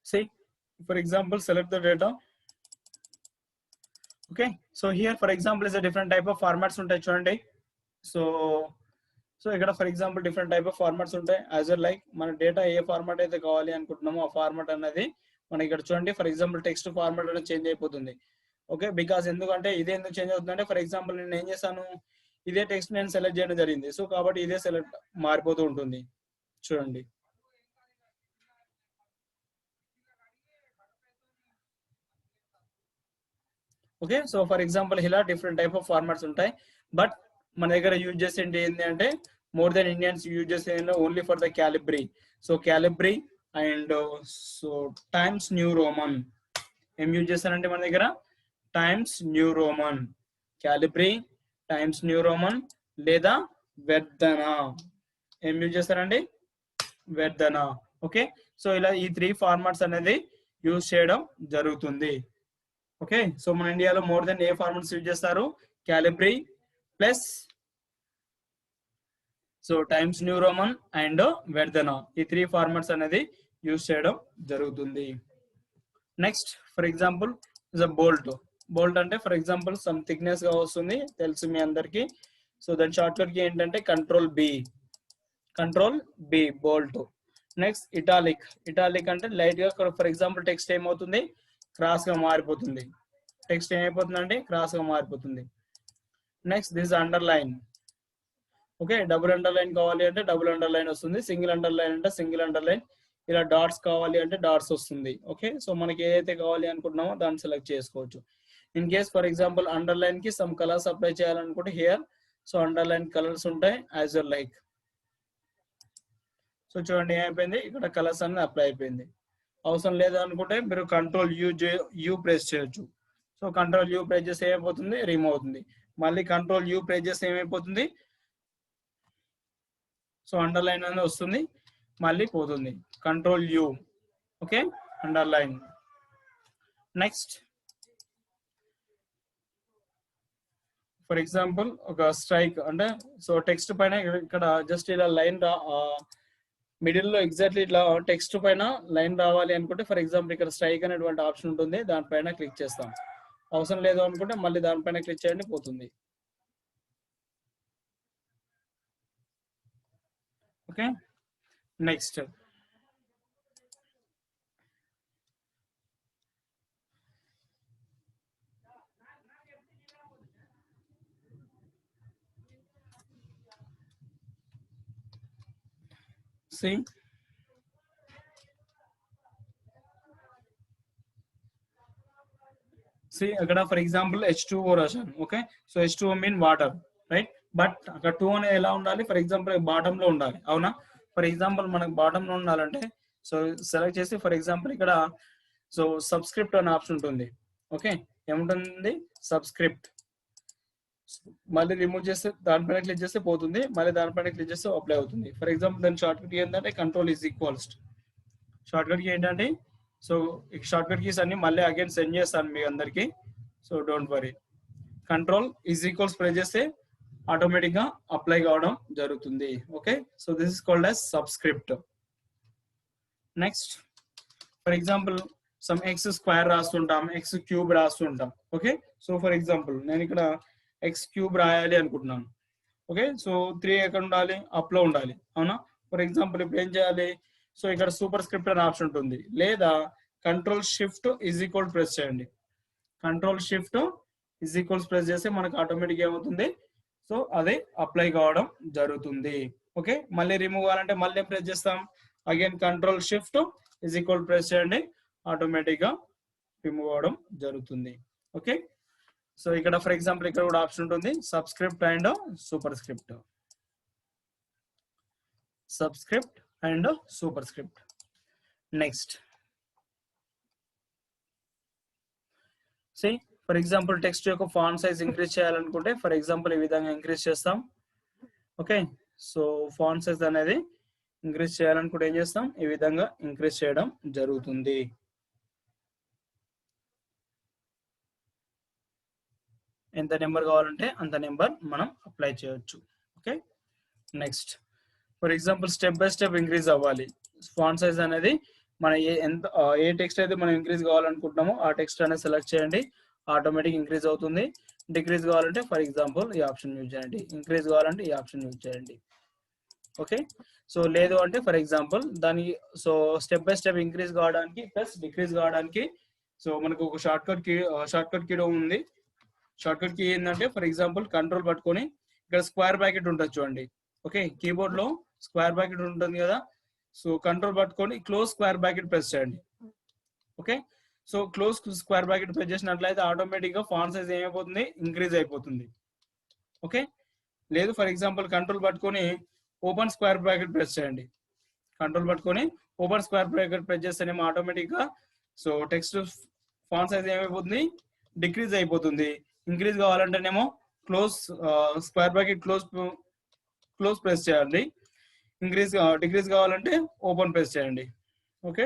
See, for example, select the data. Okay, so here for example is a different type of formats ఉంటాయి చూడండి. So ఇక్కడ for example different type of formats ఉంటాయి. As well like మన data ఏ format అయితే కావాలి అనుకుంటున్నామో ఆ format అనేది మనకి ఇక్కడ చూడండి. ఫర్ ఎగ్జాంపుల్ టెక్స్ట్ ఫార్మాట్ అనేది చేంజ్ అయిపోతుంది. ఓకే, బికాస్ ఎందుకంటే ఇదే ఎందుకు చేంజ్ అవుతుందంటే ఫర్ ఎగ్జాంపుల్ నేను ఏం చేశాను, ఇదే టెక్స్ట్ నేను సెలెక్ట్ చేయడం జరిగింది. సో కాబట్టి ఇదే సెలెక్ట్ మారిపోతూ ఉంటుంది చూడండి. ఓకే, సో ఫర్ ఎగ్జాంపుల్ ఇలా డిఫరెంట్ టైప్ ఆఫ్ ఫార్మాట్స్ ఉంటాయి. బట్ మన దగ్గర యూజ్ చేసే ఏంటి అంటే మోర్ దెన్ ఇండియన్స్ యూజ్ చేసే only for the Calibri. So Calibri and so Times New Roman ఏం యూజ్ చేస్తారంటే మన దగ్గర times New Roman, Calibri, times New Roman లేదా వెర్ధనా ఏం యూజ్ చేస్తారండి, వెర్ధనా. ఓకే, సో ఇలా ఈ 3 ఫార్మాట్స్ అనేది యూజ్ చేయడం జరుగుతుంది. ఓకే, సో మన ఇండియాలో more than a formats use చేస్తారు, Calibri plus so Times New Roman and Verdana, ఈ 3 ఫార్మాట్స్ అనేది యూజ్ చేయడం జరుగుతుంది. Next for example is a bold. Bold అంటే ఫర్ ఎగ్జాంపుల్ సమ్ థిక్నెస్ గా వస్తుంది, తెలుసు మీ అందరికి. సో దాని షార్ట్ కట్ కి ఏంటంటే control B bold. Next italic. Italic అంటే లైట్ గా ఫర్ ఎగ్జాంపుల్ టెక్స్ట్ ఏమవుతుంది, క్రాస్ గా మారిపోతుంది. టెక్స్ట్ ఏమైపోతుందంటే క్రాస్ గా మారిపోతుంది. Next this underline. Okay, double underline కావాలి అంటే డబుల్ అండర్లైన్ వస్తుంది, సింగిల్ అండర్లైన్ అంటే సింగిల్ అండర్లైన్, ఇలా డాట్స్ కావాలి అంటే డాట్స్ వస్తుంది. ఓకే, సో మనకి ఏదైతే కావాలి అనుకుంటున్నామో దాన్ని సెలెక్ట్ చేసుకోవచ్చు. In case for example underline కి సమ్ కలర్స్ అప్లై చేయాలనుకుంటే హియర్ సో అండర్లైన్ కలర్స్ ఉంటాయి యాజ్ వెల్ లైక్. సో చూడండి ఏమైపోయింది, ఇక్కడ కలర్స్ అనేది అప్లై అయిపోయింది. అవసరం లేదు అనుకుంటే మీరు కంట్రోల్ యూ ప్రెస్ చేయొచ్చు. సో కంట్రోల్ యూ ప్రెస్ చేస్తే ఏమైపోతుంది, రిమూవ్ అవుతుంది. మళ్ళీ కంట్రోల్ యూ ప్రెస్ చేస్తే ఏమైపోతుంది, సో అండర్లైన్ అనేది వస్తుంది, మళ్ళీ పోతుంది. Control you. Okay, underline. Next for example ఒక స్ట్రైక్ అంటే సో టెక్స్ట్ పైన ఇక్కడ జస్ట్ ఇలా లైన్ మిడిల్ లో ఎగ్జాక్ట్లీ ఇట్లా టెక్స్ట్ పైన లైన్ రావాలి అనుకుంటే ఫర్ ఎగ్జాంపుల్ ఇక్కడ స్ట్రైక్ అనేటువంటి ఆప్షన్ ఉంటుంది, దానిపైన క్లిక్ చేస్తాం. అవసరం లేదు అనుకుంటే మళ్ళీ దానిపైన క్లిక్ చేయండి, పోతుంది. ఓకే, నెక్స్ట్ see అక్కడ ఫర్ ఎగ్జాంపుల్ H2O రాశాను. Okay, so H2O mean water, right? But అక్కడ 2 అనేది ఎలా ఉండాలి, ఫర్ ఎగ్జాంపుల్ బాటమ్ లో ఉండాలి, అవునా? ఫర్ ఎగ్జాంపుల్ మనకు బాటమ్ లో ఉండాలంటే సో సెలెక్ట్ చేసి ఫర్ ఎగ్జాంపుల్ ఇక్కడ సో సబ్స్క్రిప్ట్ అనే ఆప్షన్ ఉంటుంది. ఓకే, ఏముంటుంది, సబ్స్క్రిప్ట్. మళ్ళీ రిమూవ్ చేస్తే దానిపైన క్లిక్ చేస్తే పోతుంది, మళ్ళీ దానిపైన క్లిక్ చేస్తే అప్లై అవుతుంది. ఫర్ ఎగ్జాంపుల్ దాని షార్ట్ కట్ ఏంటంటే control is equals. Short cut కి ఏంటంటే సో ఈ షార్ట్ కట్ కీస్ అన్ని మళ్ళీ అగైన్ సెండ్ చేస్తాను మీ అందరికి, so don't worry. Control is equals press చేస్తే ఆటోమేటిక్ గా అప్లై కావడం జరుగుతుంది. Okay, so this is called as subscript. Next for example some X square రాస్తుంటాం, ఎక్స్ క్యూబ్ రాస్తుంటాం. ఓకే, సో ఫర్ ఎగ్జాంపుల్ నేను ఇక్కడ ఎక్స్ క్యూబ్ రాయాలి అనుకుంటున్నాను. ఓకే, సో 3 ఎక్కడ ఉండాలి, అప్ లో ఉండాలి, అవునా? ఫర్ ఎగ్జాంపుల్ ఇప్పుడు ఏం చేయాలి, సో ఇక్కడ సూపర్ స్క్రిప్ట్ అనే ఆప్షన్ ఉంటుంది, లేదా control shift is equal press చేయండి. Control shift is equals press చేస్తే మనకు ఆటోమేటిక్ ఏమవుతుంది, సో అదే అప్లై కావడం జరుగుతుంది. ఓకే, మళ్ళీ రిమూవ్ కావాలంటే మళ్ళీ ప్రెస్ చేస్తాం, again control shift is equal press చేయండి, ఆటోమేటిక్ గా రిమూవ్ అవడం జరుగుతుంది. ఓకే, సో ఇక్కడ ఫర్ ఎగ్జాంపుల్ ఇక్కడ కూడా ఆప్షన్ ఉంటుంది, subscript and super script. Subscript and super script. Next for example text యొక్క ఫాంట్ సైజ్ ఇంక్రీజ్ చేయాలనుకుంటే ఫర్ ఎగ్జాంపుల్ ఈ విధంగా ఇంక్రీజ్ చేస్తాం. ఓకే, సో ఫాంట్ సైజ్ అనేది ఇంక్రీజ్ చేయాలనుకుంటే ఏం చేస్తాం, ఈ విధంగా ఇంక్రీజ్ చేయడం జరుగుతుంది. ఎంత నెంబర్ కావాలంటే అంత నెంబర్ మనం అప్లై చేయొచ్చు. Okay, next for example step by step increase అవ్వాలి, ఫాంట్ సైజ్ అనేది మన ఏ టెక్స్ట్ అయితే మనం ఇంక్రీజ్ కావాలనుకుంటున్నామో ఆ టెక్స్ట్ అనేది సెలెక్ట్ చేయండి, ఆటోమేటిక్ ఇంక్రీజ్ అవుతుంది. డిక్రీజ్ కావాలంటే ఫర్ ఎగ్జాంపుల్ ఈ ఆప్షన్ యూజ్ చేయండి, ఇంక్రీజ్ కావాలంటే ఈ ఆప్షన్ యూజ్ చేయండి. ఓకే, సో లేదు అంటే ఫర్ ఎగ్జాంపుల్ దాని so step by step increase కావడానికి ప్లస్ డిక్రీజ్ కావడానికి సో మనకు ఒక షార్ట్ కట్ కీ ఉంది. షార్ట్ కట్ కీ ఏంటంటే ఫర్ ఎగ్జాంపుల్ కంట్రోల్ పట్టుకొని ఇక్కడ స్క్వేర్ బ్రాకెట్ ఉంటుంది చూడండి. ఓకే, కీబోర్డ్ లో స్క్వేర్ బ్రాకెట్ ఉంటుంది కదా, సో కంట్రోల్ పట్టుకొని క్లోజ్ స్క్వేర్ బ్రాకెట్ ప్రెస్ చేయండి. Okay, so close square bracket press చేసినట్లయితే ఆటోమేటిక్ గా ఫాంట్ సైజ్ ఏమైపోతుంది, ఇంక్రీజ్ అయిపోతుంది. ఓకే, లేదు ఫర్ ఎగ్జాంపుల్ కంట్రోల్ పట్టుకొని ఓపెన్ స్క్వేర్ బ్రాకెట్ ప్రెస్ చేయండి. కంట్రోల్ పట్టుకొని ఓపెన్ స్క్వేర్ బ్రాకెట్ ప్రెస్ చేస్తేనేమో ఆటోమేటిక్ గా సో టెక్స్ట్ ఫాంట్ సైజ్ ఏమైపోతుంది, డిక్రీజ్ అయిపోతుంది. ఇంక్రీజ్ కావాలంటేనేమో close square bracket close press చేయండి. డిక్రీజ్ కావాలంటే ఓపెన్ ప్రెస్ చేయండి. ఓకే,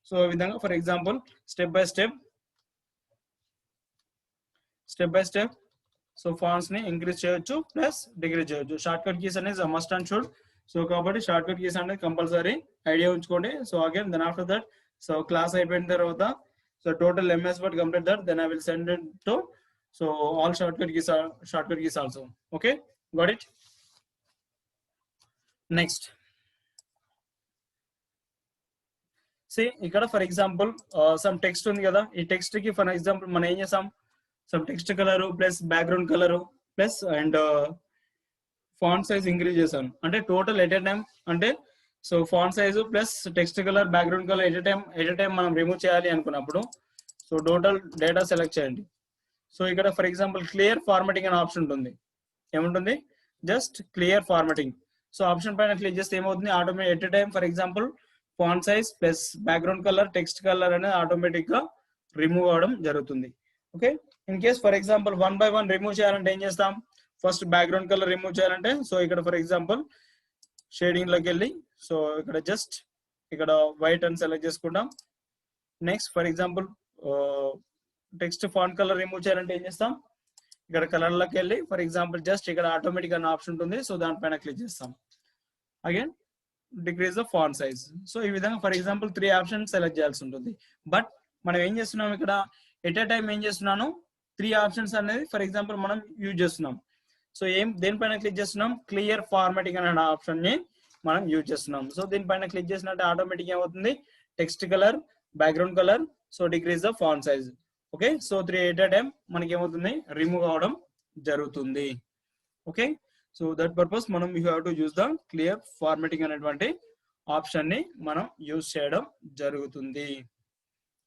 సో ఈ విధంగా for example step by step so fonts ని ఇంక్రీజ్ చేయొచ్చు ప్లస్ డిక్రీజ్ చేయొచ్చు. షార్ట్ కట్ కీస్ అనేది మస్ట్ అండ్ షుడ్. సో కాబట్టి షార్ట్ కట్ కీస్ అనేది కంపల్సరీ ఐడియా ఉంచుకోండి. So again then after that so class అయిపోయిన తర్వాత so total MS Word complete that, then I will send it to so all shortcut keys also. Okay, got it. Next, see ఇక్కడ for example some text ఉంది కదా, ఈ text కి for example మనం ఏం చేసాం, some text colour plus background colour plus and font size increase చేశాను. అంటే టోటల్ ఎట్ ఎ టైం అంటే so font size plus text colour background colour at a time మనం రిమూవ్ చేయాలి అనుకున్నప్పుడు సో టోటల్ డేటా సెలెక్ట్ చేయండి. So ఇక్కడ for example clear formatting అనే option ఉంటుంది. ఏముంటుంది, just clear formatting. So option పైన క్లిక్ చేస్తే ఏమవుతుంది, automatic at a time for example font size plus background colour text colour అనేది ఆటోమేటిక్ గా రిమూవ్ అవడం జరుగుతుంది. Okay, in case for example 1 by 1 remove చేయాలంటే ఏం చేస్తాం, ఫస్ట్ బ్యాక్గ్రౌండ్ కలర్ రిమూవ్ చేయాలంటే సో ఇక్కడ ఫర్ ఎగ్జాంపుల్ షేడింగ్ లోకి వెళ్ళి సో ఇక్కడ జస్ట్ ఇక్కడ వైట్ అని సెలెక్ట్ చేసుకుంటాం. Next for example text font colour remove చేయాలంటే ఏం చేస్తాం, ఇక్కడ కలర్ లోకి వెళ్ళి ఫర్ ఎగ్జాంపుల్ జస్ట్ ఇక్కడ ఆటోమేటిక్ అనే ఆప్షన్ ఉంటుంది. సో దానిపైన క్లిక్ చేస్తాం. Again decrease the font size. So ఈ విధంగా ఫర్ ఎగ్జాంపుల్ 3 ఆప్షన్స్ సెలెక్ట్ చేయాల్సి ఉంటుంది. బట్ మనం ఏం చేస్తున్నాం ఇక్కడ ఎట్ ఏ టైం ఏం చేస్తున్నాను, 3 ఆప్షన్స్ అనేది ఫర్ ఎగ్జాంపుల్ మనం యూజ్ చేస్తున్నాం. సో దేనిపైన క్లిక్ చేస్తున్నాం, క్లియర్ ఫార్మాటింగ్ అనే ఆప్షన్ ని మనం యూజ్ చేస్తున్నాం. సో దీనిపైన క్లిక్ చేసినట్టు ఆటోమేటిక్ ఏమవుతుంది, text colour background colour so decrease the font size. Okay, so 3 at a time మనకి ఏమవుతుంది, రిమూవ్ అవడం జరుగుతుంది. ఓకే, సో దట్ పర్పస్ మనం you have to use the clear formatting అనేటువంటి ఆప్షన్ ని మనం యూజ్ చేయడం జరుగుతుంది.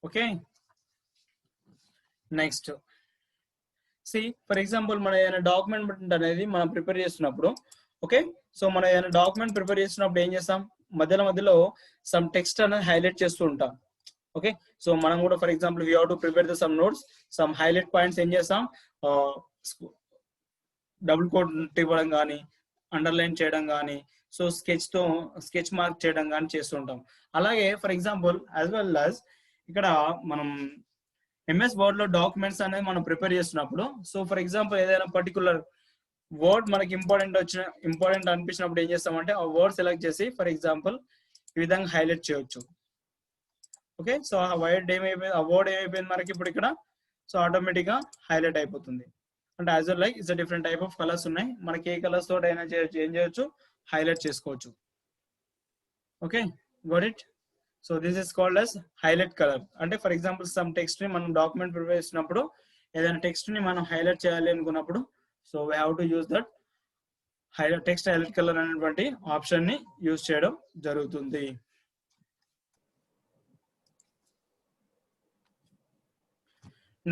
Okay, next see for example మన ఏదైనా డాక్యుమెంట్ అనేది మనం ప్రిపేర్ చేస్తున్నప్పుడు ఓకే, సో మనం ఏదైనా డాక్యుమెంట్ ప్రిపేర్ చేస్తున్నప్పుడు ఏం చేస్తాం, మధ్యలో సమ్ టెక్స్ట్ అనేది హైలైట్ చేస్తూ ఉంటాం. ఓకే, సో మనం కూడా for example we have to prepare the sum notes, some highlight points ఏం చేస్తాం, డబుల్ కోట్ ఇవ్వడం కానీ అండర్లైన్ చేయడం కానీ సో స్కెచ్ మార్క్ చేయడం కానీ చేస్తుంటాం. అలాగే for example as well as ఇక్కడ మనం MS Word లో డాక్యుమెంట్స్ అనేది మనం ప్రిపేర్ చేస్తున్నప్పుడు సో ఫర్ ఎగ్జాంపుల్ ఏదైనా పర్టికులర్ వర్డ్ మనకి ఇంపార్టెంట్ అనిపించినప్పుడు ఏం చేస్తామంటే ఆ వర్డ్ సెలెక్ట్ చేసి ఫర్ ఎగ్జాంపుల్ ఈ విధంగా హైలైట్ చేయొచ్చు. ఓకే, సో ఆ వర్డ్ ఏమైపోయింది మనకి ఇప్పుడు ఇక్కడ సో ఆటోమేటిక్ గా హైలైట్ అయిపోతుంది. అంటే as well like it's different type of colours ఉన్నాయి, మనకి ఏ కలర్స్ తోటి అయినా చేంజ్ చేయొచ్చు, హైలైట్ చేసుకోవచ్చు. Okay, got it. So this is called as highlight colour. అంటే ఫర్ ఎగ్జాంపుల్ సమ్ టెక్స్ట్ ని మనం డాక్యుమెంట్ ప్రిపేర్ చేసినప్పుడు ఏదైనా టెక్స్ట్ ని మనం హైలైట్ చేయాలి అనుకున్నప్పుడు so we have to use that text highlight colour అనేటువంటి ఆప్షన్ ని యూజ్ చేయడం జరుగుతుంది.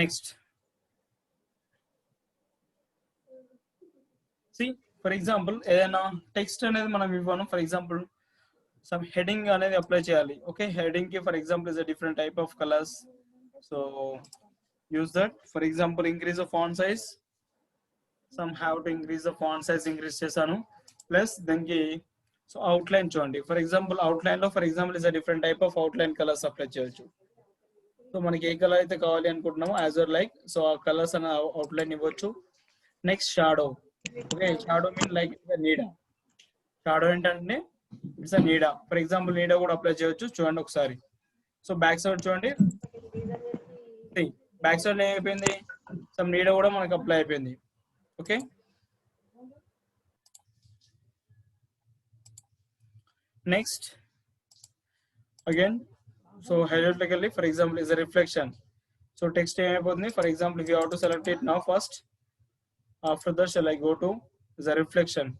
నెక్స్ట్ సి ఫర్ ఎగ్జాంపుల్ ఏదైనా టెక్స్ట్ అనేది మనం ఇవ్వను, ఫర్ ఎగ్జాంపుల్ సమ్ హెడింగ్ అనేది అప్లై చేయాలి. ఓకే, హెడింగ్ కి for example is a different type of colours. So use that for example increase the font size, some have to increase the font size increase చేశాను. Plus దానికి so outline చూడండి, for example outline లో for example is a different type of outline colours apply చేయొచ్చు. So మనకి ఏ colour అయితే కావాలి అనుకుంటున్నామో as well like so ఆ కలర్స్ అనే అవుట్లైన్ ఇవ్వచ్చు. Next shadow. Okay, shadow mean like నీడ. షాడో ఏంటంటే ఇట్స్ అ నీడ. ఫర్ ఎగ్జాంపుల్ నీడ కూడా అప్లై చేయొచ్చు. చూడండి ఒకసారి సో బ్యాక్ సైడ్ చూడండి, బ్యాక్ సైడ్ ఏమైపోయింది, సమ్ నీడ కూడా మనకు అప్లై అయిపోయింది. Okay, next again so highlight లోకి వెళ్ళి for example is a reflection. So text ఏమైపోతుంది, for example if you have to select it now first, after that shall I go to is a reflection.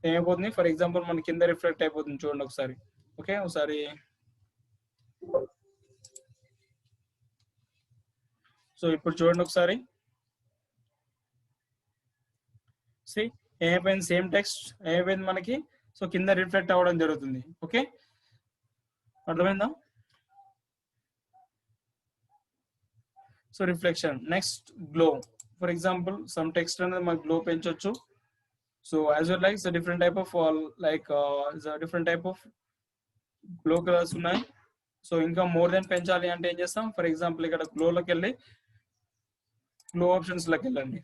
ఏమైపోతుంది, for example మన కింద reflect అయిపోతుంది చూడండి ఒకసారి. Okay, ఒకసారి సో ఇప్పుడు చూడండి ఒకసారి, సి ఏమైపోయింది, సేమ్ టెక్స్ట్ ఏమైపోయింది మనకి, సో కింద రిఫ్లెక్ట్ అవ్వడం జరుగుతుంది. ఓకే, అర్థమైందా? So reflection. Next glow, for example some text అనేది మనకి గ్లో పెంచవచ్చు. So as well like different type of like different type of glow colours ఉన్నాయి. సో ఇంకా మోర్ దెన్ పెంచాలి అంటే ఏం చేస్తాం, ఫర్ ఎగ్జాంపుల్ ఇక్కడ గ్లోలోకి వెళ్ళి గ్లో ఆప్షన్స్ లోకి వెళ్ళండి.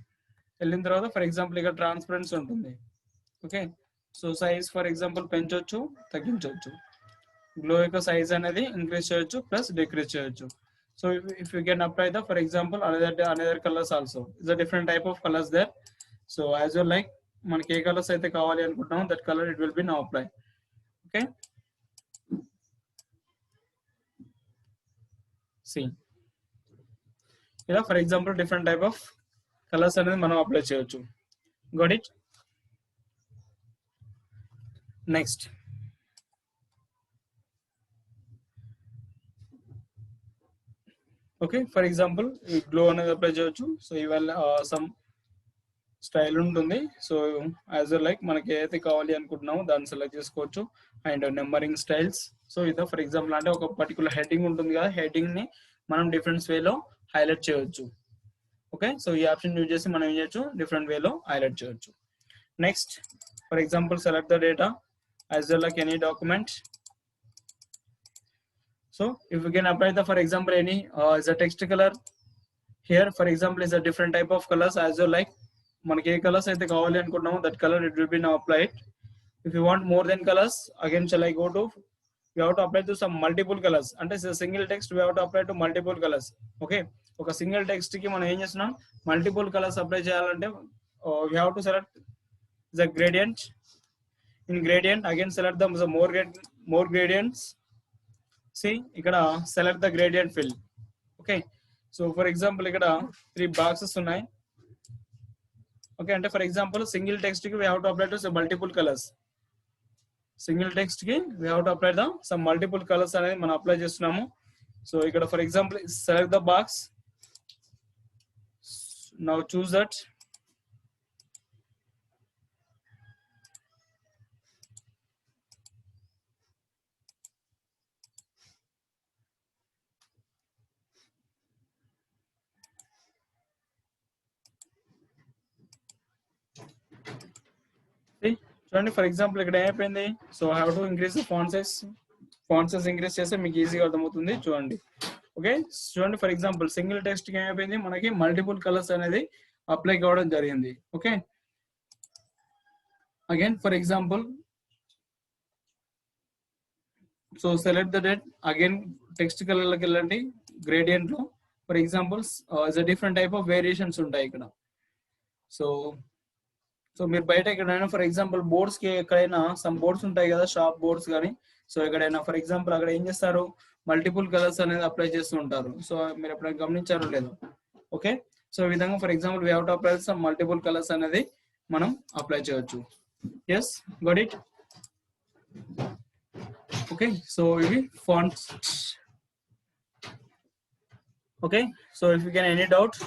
వెళ్ళిన తర్వాత ఫర్ ఎగ్జాంపుల్ ఇక్కడ ట్రాన్స్పరెన్సీ ఉంటుంది. Okay, so size for example పెంచవచ్చు, తగ్గించవచ్చు. గ్లో యొక్క సైజ్ అనేది ఇంక్రీజ్ చేయొచ్చు ప్లస్ డిక్రీజ్ చేయొచ్చు. So if you can apply the for example another colours also is a different type of colours there. So as well like మనకి ఏ colours అయితే కావాలి అనుకుంటున్నామో that colour it will be now apply. Okay, see ఇలా for example different type of colours అనేది మనం apply చేయొచ్చు. Got it? Next okay, for example ఈ గ్లో అనేది అప్లై చేయొచ్చు. సో ఇవాళ సమ్ స్టైల్ ఉంటుంది. సో యాజ్ వెల్ లైక్ మనకి ఏదైతే కావాలి అనుకుంటున్నామో దాన్ని సెలెక్ట్ చేసుకోవచ్చు. అండ్ నెంబరింగ్ స్టైల్స్, సో ఇదో ఫర్ ఎగ్జాంపుల్ అంటే ఒక పర్టికులర్ హెడ్డింగ్ ఉంటుంది కదా, హెడ్డింగ్ ని మనం డిఫరెంట్ వేలో హైలైట్ చేయొచ్చు. ఓకే, సో ఈ ఆప్షన్ యూజ్ చేసి మనం ఏం చేయొచ్చు, డిఫరెంట్ వేలో హైలైట్ చేయొచ్చు. Next for example select the data as well like any document. So if we can apply the for example any is a text color here, for example is a different type of colors as well like మనకి ఏ colours అయితే కావాలి అనుకుంటున్నామో that color it will be now applied. If you want more than colors again shall I go to, we have to apply to some multiple colors. అంటే single text we have to apply to multiple colors. Okay, ఒక single text కి మనం ఏం చేస్తున్నాం, multiple colours apply చేయాలంటే we have to select the gradient. In gradient again select the more gradients. See ఇక్కడ select the gradient fill. Okay, so for example ఇక్కడ 3 boxes ఉన్నాయి. Okay, అంటే ఫర్ ఎగ్జాంపుల్ సింగిల్ టెక్స్ట్ కి we have to apply to some multiple colors. Single text కి we have to apply the some multiple colors అనేది మనం apply చేస్తున్నాము. So ఇక్కడ for example select the box, now choose that. చూడండి for example ఇక్కడ ఏమైపోయింది, so I have to increase the font size increase చేస్తే మీకు ఈజీగా అర్థమవుతుంది. చూడండి. ఓకే, చూడండి ఫర్ ఎగ్జాంపుల్ సింగిల్ టెక్స్ట్ కి ఏమైపోయింది, మనకి మల్టిపుల్ కలర్స్ అనేది అప్లై కావడం జరిగింది. Okay, again for example so select the date, again text colour లోకి వెళ్ళండి, గ్రేడియంట్ లో for example different type of variations ఉంటాయి ఇక్కడ. సో మీరు బయట ఎక్కడైనా ఫర్ ఎగ్జాంపుల్ బోర్డ్స్ కి ఎక్కడైనా సమ్ బోర్డ్స్ ఉంటాయి కదా, షాప్ బోర్డ్స్ కానీ, సో ఎక్కడైనా ఫర్ ఎగ్జాంపుల్ అక్కడ ఏం చేస్తారు, మల్టిపుల్ కలర్స్ అనేది అప్లై చేస్తూ ఉంటారు. సో మీరు ఎప్పుడైనా గమనించారో లేదో. ఓకే, సో ఈ విధంగా for example we have to apply some multiple colours అనేది మనం అప్లై చేయొచ్చు. Yes, got it? Okay, so ఇవి fonts. Okay, so if you can any doubt